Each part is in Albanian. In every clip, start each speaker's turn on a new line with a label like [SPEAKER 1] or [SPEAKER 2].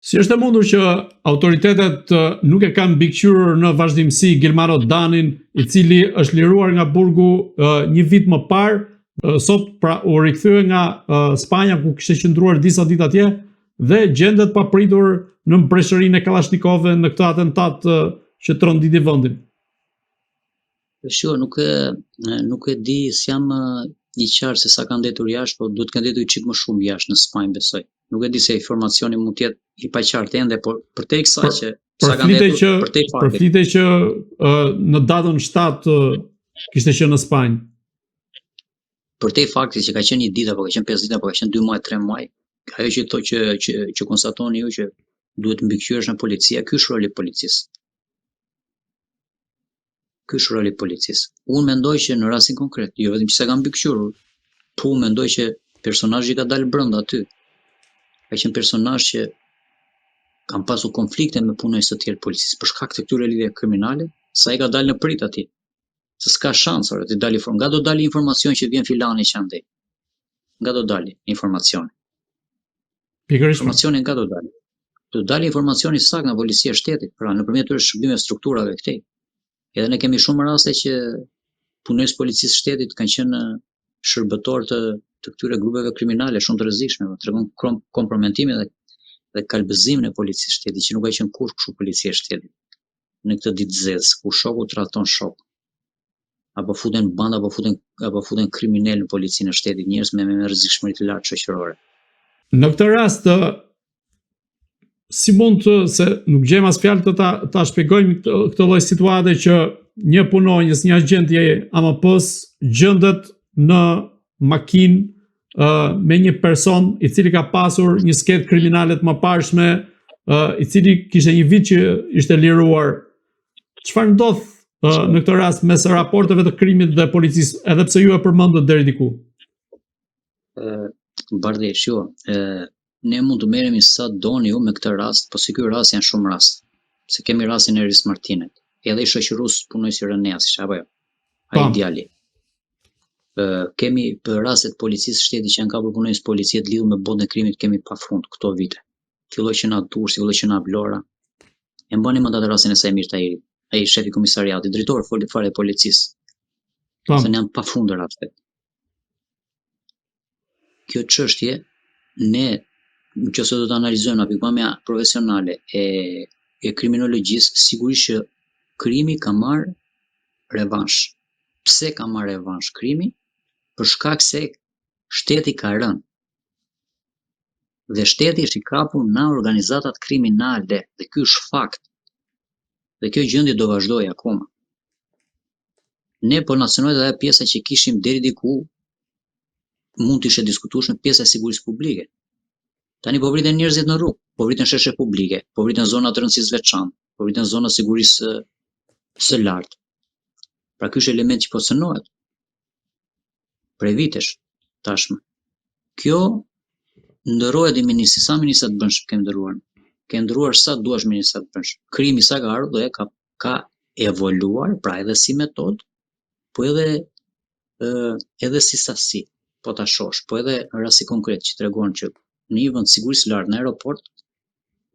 [SPEAKER 1] Si është e mundur që autoritetet nuk e kanë mbikëqyrur në vazhdimsi Gilmaro Danin, i cili është liruar nga burgu një vit më parë, sot pra u rikthye nga Spanja ku kishte qëndruar disa ditë atje dhe gjendet papritur në breshërinë e Kalashnikovëve në këtë atentat që tronditi vendin.
[SPEAKER 2] Nuk e di, s'jam i qartë se sa kanë ndetur jashtë, po duhet kanë ndetur çik më shumë jashtë në Spanjë, besoj. Nuk e di se informacioni mund të jetë i paqartë ende, por përtej kësaj që sa kanë ndetur përtej faktit.
[SPEAKER 1] Përflitej që në datën 7 kishte qenë në Spanjë.
[SPEAKER 2] Përtej faktit që ka qenë një ditë apo ka qenë 5 ditë apo ka qenë 2 muaj, 3 muaj, ajo që thotë që konstatoni ju që duhet mbikëqyrësh në policia, ky është roli i policisë. Ky është roli i policisë. Unë mendoj që në rastin konkret, jo vetëm që s'e kanë mbikëqyrur, po unë mendoj që personazhi ka dalë brenda aty. Ka qenë personazh që kanë pasur konflikte me punonjës të tjerë policisë për shkak të këtyre lidhjeve kriminale, sa i ka dalë në prit atij. Se s'ka shans ora të dalë nga do dalë informacion që vjen filani që andej. Nga do dalë informacioni. Informacioni nga do dalë. Do dalë informacioni sakt nga policia e shtetit, pra nëpërmjet këtyre shërbimeve strukturave këtej. Edhe ne kemi shumë raste që punonjës policisë shtetit kanë qenë shërbëtor të këtyre grupeve kriminale shumë të rrezikshme, tregon kompromentimin dhe kalbëzimin e policisë shtetit, që nuk ka qenë kurrë kështu policia e shtetit. Në këtë ditë zezë, ku shoku tradhton shok, apo futen banda, apo futen kriminal në policinë e shtetit, njerëz me rrezikshmëri të lartë shoqërore.
[SPEAKER 1] Në këtë rast, si mund të, se nuk gjem as fjalë të ta shpjegojmë këtë lloj situate që një punonjës, një agent i AMP-s gjendet në makinë me një person i cili ka pasur një sketë kriminale të mëparshme, i cili kishte një vit që ishte liruar. Çfarë ndodh në këtë rast mes raporteve të krimit dhe policisë, edhe pse ju e përmendët deri diku?
[SPEAKER 2] Bardhi, ne mund të merremi sa doni ju me këtë rast, po si ky rast janë shumë raste. Se kemi rastin e Eris Martinet, edhe i shoqërues punonjës Reneas, apo jo? Ai djali. Kemi për rastet policisë shtetit që janë kapur punonjës policie të lidhur me botën e krimit, kemi pafund këto vite. Filloi që na Durrësi, filloi që na Vlora. E mbani mend atë rastin e Samir Tahiri, ai shefi komisariatit, drejtori fare i policisë. Se janë pafund rastet. Kjo çështje ne nëse do të analizojmë nga pikpamja profesionale e kriminologjisë, sigurisht që krimi ka marrë revansh. Pse ka marrë revansh krimi? Për shkak se shteti ka rënë. Dhe shteti është i kapur nga organizatat kriminale, dhe ky është fakt. Dhe kjo gjendje do vazhdojë akoma. Ne po na synojë edhe pjesa që kishim deri diku mund të ishte diskutueshme, pjesa e sigurisë publike. Tani po vriten njerëzit në rrugë, po vriten sheshe publike, po vriten zona të rëndësisë veçantë, po vriten zona sigurisë së lartë. Pra ky është element që po synohet prej vitesh tashmë. Kjo ndërrohet i ministri, sa ministra të bënsh ke ndëruar? Ke ndëruar sa duash ministra të bënsh. Krimi sa ka ardhur dhe ka evoluar, pra edhe si metodë, po edhe si sasi, po ta shohësh, po edhe rasti konkret që tregon që në një vend sigurisë lart në aeroport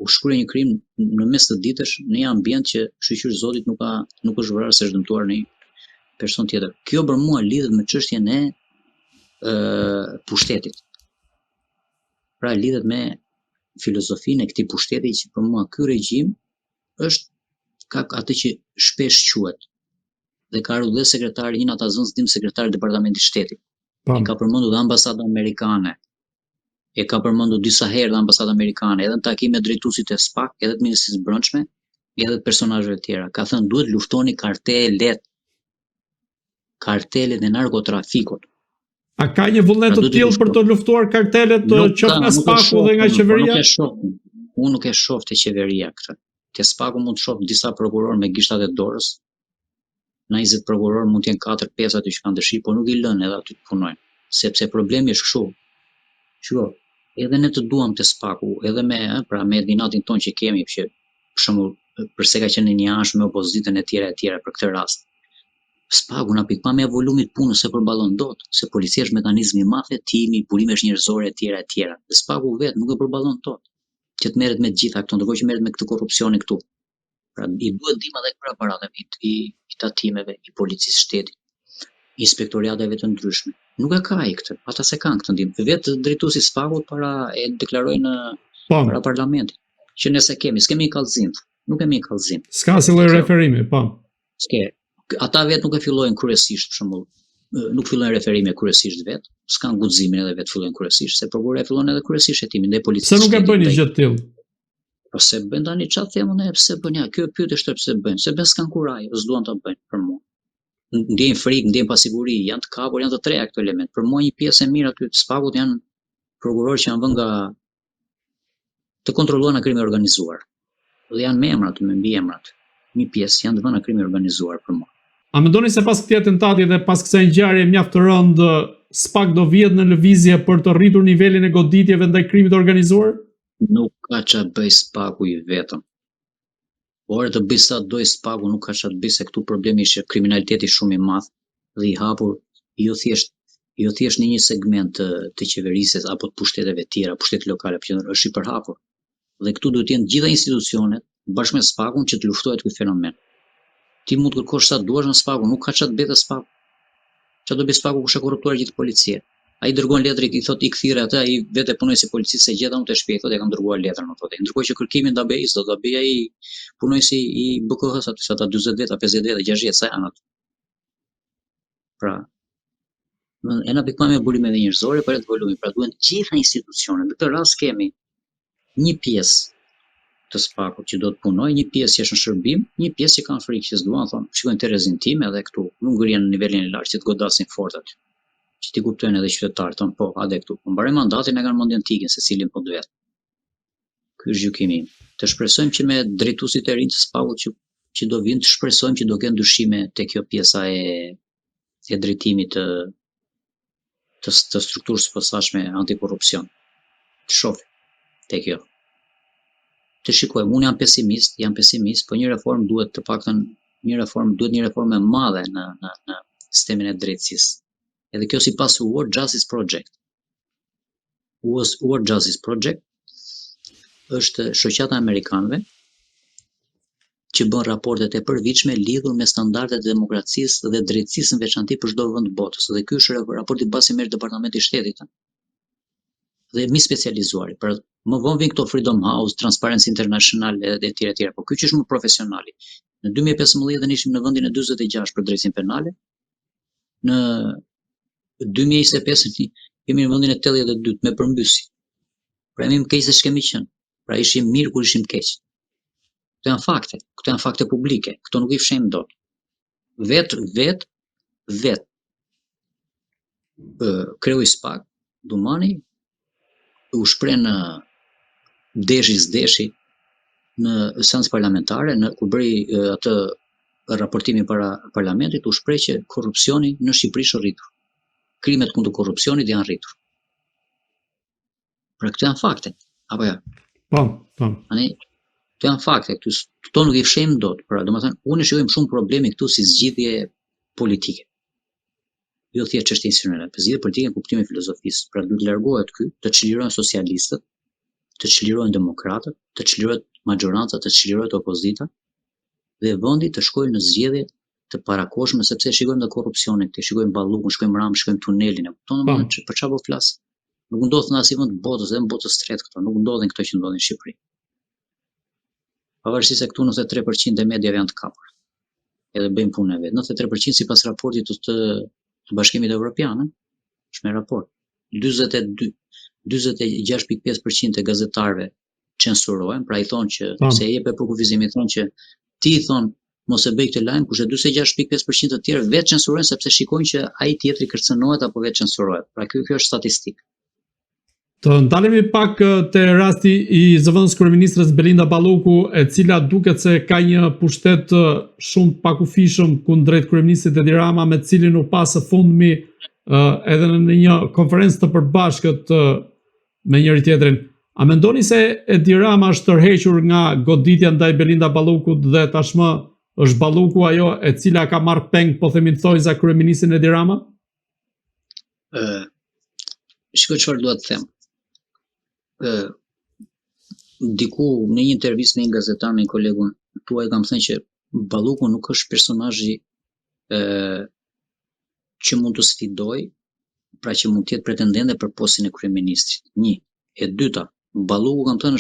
[SPEAKER 2] u shkruaj një krim në mes të ditësh në një ambient që shqyr Zotit nuk është vrarë se është dëmtuar në një person tjetër. Kjo për mua lidhet me çështjen e pushtetit. Pra lidhet me filozofinë e këtij pushteti që për mua ky regjim ka atë që shpesh quhet dhe ka ardhur dhe sekretari, një ata zënës dim sekretari i departamentit shtetit. E ka përmendur dhe ambasada amerikane. E ka përmendur disa herë dhe ambasada amerikane, edhe në takime drejtuesit e SPAK, edhe të Ministrisë së Brendshme, edhe të personazheve të tjera. Ka thënë duhet luftoni kartelet e narkotrafikut.
[SPEAKER 1] A ka një vullnet të tillë për të luftuar kartelet qoftë nga SPAK-u dhe nga qeveria?
[SPEAKER 2] Unë nuk e shoh te qeveria këtë. Te SPAK-u mund të shoh disa prokurorë me gishtat e dorës. Na 20 prokurorë mund të jenë 4-5 aty që kanë dëshirë, por nuk i lënë edhe aty të punojnë. Sepse problemi është kështu. Shiko, edhe ne të duam të SPAK-u, edhe me dinatin ton që kemi, që për shembull, përse ka qenë një ansh me opozitën e tjera për këtë rast. SPAK-u na pikpamja e volumit punës se përballon dot, se policia është mekanizmi i madh hetimi, burimesh njerëzore e tjera. Dhe SPAK-u vetë nuk e përballon dot. që të merret me të gjitha këto, ndërkohë që merret me këtë korrupsionin këtu. Pra i duhet ndihmë edhe për aparateve i tatimeve, i policisë shtetit, inspektoriateve të ndryshme. Nuk e ka ai këtë, ata se kanë këtë ndihmë. Vetë drejtuesi Sfakut para e deklaroi para parlamentit që ne s'kemi kallëzim, nuk kemi kallëzim.
[SPEAKER 1] S'ka si lloj referimi, po.
[SPEAKER 2] S'ke. Ata vetë nuk e fillojnë kryesisht për shembull, nuk fillojnë referime kryesisht vetë, s'kan guximin edhe vetë fillojnë kryesisht, se prokuroria fillon edhe kryesisht hetimin ndaj policisë.
[SPEAKER 1] Se nuk e bëjnë gjë të tillë.
[SPEAKER 2] Po se bën tani çfarë them unë, pse bën ja, kjo pyetje është pse bëjnë, se bën s'kan kuraj, s'duan ta bëjnë për mua. Ndjejnë frikë, ndjejnë pasiguri, janë të kapur, janë të treja këto element. Për mua një pjesë e mirë aty të Sfakut janë prokurorë që janë vënë nga të kontrolluar nga krimi organizuar. Dhe janë me emrat, me mbiemrat. Një pjesë janë të vënë nga krimi organizuar për mua.
[SPEAKER 1] A mendoni se pas këtij atentati dhe pas kësaj ngjarje mjaft të rëndë, Sfak do vihet në lëvizje për të rritur nivelin e goditjeve ndaj krimit të organizuar?
[SPEAKER 2] Nuk ka ç'a bëj Spaku i vetëm. Por të bëj sa doj Spaku, nuk ka ç'a të bëj, se këtu problemi është kriminaliteti shumë i madh dhe i hapur jo thjesht në një segment të qeverisë apo të pushteteve tjera, pushtete lokale, por është i përhapur. Dhe këtu duhet të jenë gjitha institucionet bashkë me Spakun që të luftohet ky fenomen. Ti mund të kërkosh sa duash në Spaku, nuk ka ç'a të bëj te Spaku. Ç'a do bëj Spaku kush e korruptuar gjithë policia? Ai dërgon letër i thotë i kthire atë, ai vetë punoi si policist se gjeta unë të shtëpi, thotë e kam dërguar letrën, thotë. Ndërkohë që kërkimin ta bëj, do ta bëj ai punojësi i BKH-s aty, sa ta 40 veta, 50 veta, 60 veta, sa janë aty. Pra, e na pikpamja e burimeve njerëzore për atë volumi, pra duhen gjitha institucionet. Në këtë rast kemi një pjesë të Spakut që do të punojë, një pjesë që është në shërbim, një pjesë që kanë frikë, që s'duan thonë, shikojnë terrezin tim edhe këtu, nuk ngrihen në nivelin e lartë që të godasin fort aty. Që ti kuptojnë edhe qytetarët tonë, po, hade këtu. Po mbaroj mandatin e kanë mendjen tikën se cilin po duhet. Ky është gjykimi im. Të shpresojmë që me drejtuesit e rinj të Spakut që do vinë, të shpresojmë që do kenë ndryshime te kjo pjesa e drejtimit të strukturës së posaçme antikorrupsion. Të shohim te kjo. Të shikojmë, unë jam pesimist, po një reformë duhet të paktën një reformë e madhe në sistemin e drejtësisë. Edhe kjo sipas World Justice Project. World Justice Project është shoqata e amerikanëve që bën raportet e përvitshme lidhur me standardet e demokracisë dhe drejtësisë në veçantë për çdo vend të botës. Dhe ky është raporti basi merr Departamenti i Shtetit. Dhe mi specializuari. Për më vonë vin këto Freedom House, Transparency International dhe tjera. Po ky që është më profesionali. Në 2015 ishim në vendin e 46 për drejtësinë penale. Në 2025 jemi në vendin e 82 me përmbysje. Pra jemi më keq se ç'kemi qenë. Pra ishim mirë kur ishim keq. Këto janë fakte publike. Këto nuk i fshem dot. Vet kreu i Spak, Dumani, u shpreh në deshi në seancë parlamentare, kur bëri atë raportimin para parlamentit, u shpreh që korrupsioni në Shqipëri është rritur. Krimet kundër korrupsionit janë rritur. Pra këto janë fakte, apo jo?
[SPEAKER 1] Po.
[SPEAKER 2] Këto janë fakte, këto nuk i fshem dot. Pra, domethënë, unë shijoj shumë problemi këtu si zgjidhje politike. Jo thjesht çështje institucionale, por zgjidhje politike në kuptimin e filozofisë. Pra duhet largohet ky, të çlirohen socialistët, të çlirohen demokratët, të çlirohet maxhoranca, të çlirohet opozita dhe vendi të shkojë në zgjedhje të parakohshme, sepse shikojmë dhe korrupsionin, shikojmë Ballukun, shikojmë Ramën, shikojmë tunelin. Kupton për çfarë po flas? Nuk ndodh në asnjë vend të botës, edhe në botës së tretë këto, nuk ndodhin këto që ndodhin në Shqipëri. Pavarësisht se këtu 93% e medjave janë të kapur. Edhe bëjmë punën e vet. 93% sipas raportit të Bashkimit Evropian, është me raport. 46.5% e gazetarëve censurohen, pra i thonë që se jep për kufizim, i thonë që ti i thonë mos e bëj këtë lajm, kurse 46.5% të tjerë vetë censurojnë sepse shikojnë që ai tjetri kërcënohet apo vetë censurohet. Pra kjo është statistikë.
[SPEAKER 1] Të ndalemi pak te rasti i zëvendës kryeministres Belinda Balluku, e cila duket se ka një pushtet shumë pakufishëm kundrejt kryeministit Edi Rama, me cilin u pa së fundmi edhe në një konferencë të përbashkët me njëri tjetrin. A mendoni se Edi Rama është tërhequr nga goditja ndaj Belinda Ballukut dhe tashmë është Balluku ajo e cila ka marrë peng, po themi thojza, kryeministin Edi Rama?
[SPEAKER 2] Shikoj çfarë dua të them. diku në një intervistë me një gazetar me një kolegun tuaj kam thënë që Balluku nuk është personazhi që mund të sfidoj, pra që mund të jetë pretendente për postin e kryeministrit. Një. E dyta, Balluku kam thënë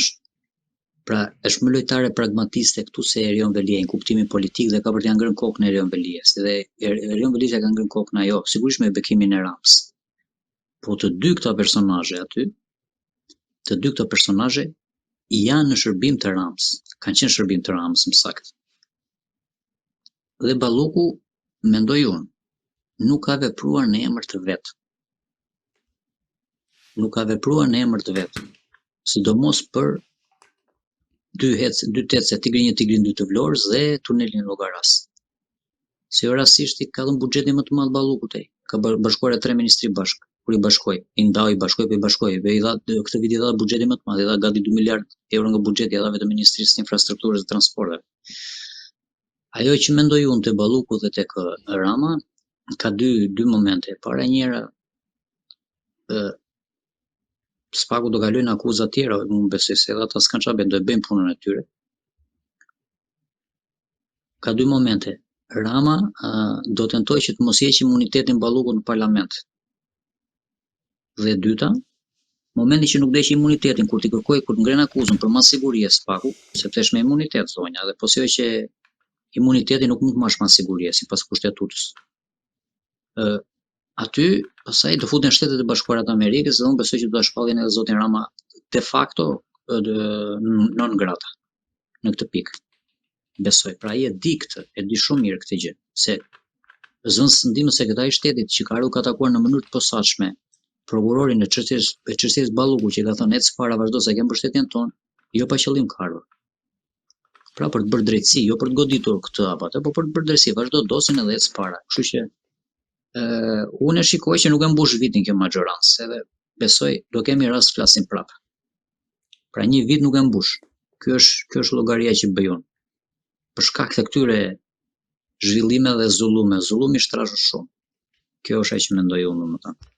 [SPEAKER 2] është më lojtare pragmatiste këtu se Erion Velia në kuptimin politik dhe ka për t'ia ngrënë kokën e Erion Velias. Dhe Erion Velia ka ngrënë kokën ajo, sigurisht me bekimin e Ramës. Po të dy këta personazhe janë në shërbim të Ramës, kanë qenë shërbim të Ramës më saktë. Dhe Balluku, mendoj unë, nuk ka vepruar në emër të vet. Nuk ka vepruar në emër të vet. Sidomos për dy tece, Tigrin 1, Tigrin 2 të Vlorës dhe tunelin e Llogaras. Se jo rastisht i ka dhënë buxhetin më të madh Ballukut ai. Ka bashkuar 3 ministri bashk. Kur i bashkoi, i bashkoi, i dha këtë vit i dha buxhetin më të madh, i dha gati 2 miliard euro nga buxheti, i dha vetëm Ministrisë së Infrastrukturës dhe Transporteve. Ajo që mendoj unë te Balluku dhe tek Rama ka dy momente. Para njëra spaku do kalojnë akuza tjera, unë besoj se edhe ata s'kan çfarë bëjnë, do e bëjnë punën e tyre. Ka dy momente. Rama do tentoj që të mos heqë imunitetin Ballukut në parlament. Dhe e dyta, momenti që nuk do heqë imunitetin, kur të ngren akuzën për mas sigurie spaku, sepse është me imunitet zonja, dhe po sjellë që imuniteti nuk mund të marrësh mas sigurie sipas kushtetutës. Aty pastaj do futen Shtetet e Bashkuara të Amerikës dhe unë besoj që do ta shpallin edhe zotin Rama de facto non grata në këtë pikë. Besoj, pra ai e di shumë mirë këtë gjë, se zënës ndihmës sekretari i shtetit që ka ka takuar në mënyrë të posaçme prokurorin e çështjes Balluku që ka thënë ec para vazhdo se ke mbështetjen tonë, jo pa qëllim ka ardhur. Pra për të bërë drejtësi, jo për të goditur këtë apo atë, por për të bërë drejtësi, vazhdo dosin edhe ec para. Kështu që unë e shikoj që nuk e mbush vitin kjo maxhorancë, edhe besoj do kemi rast të flasim prapë. Pra një vit nuk e mbush. Kjo është llogaria që bëj unë. Për shkak të këtyre zhvillimeve dhe zullumi shtrashur shumë. Kjo është ajo që mendoj unë më tani.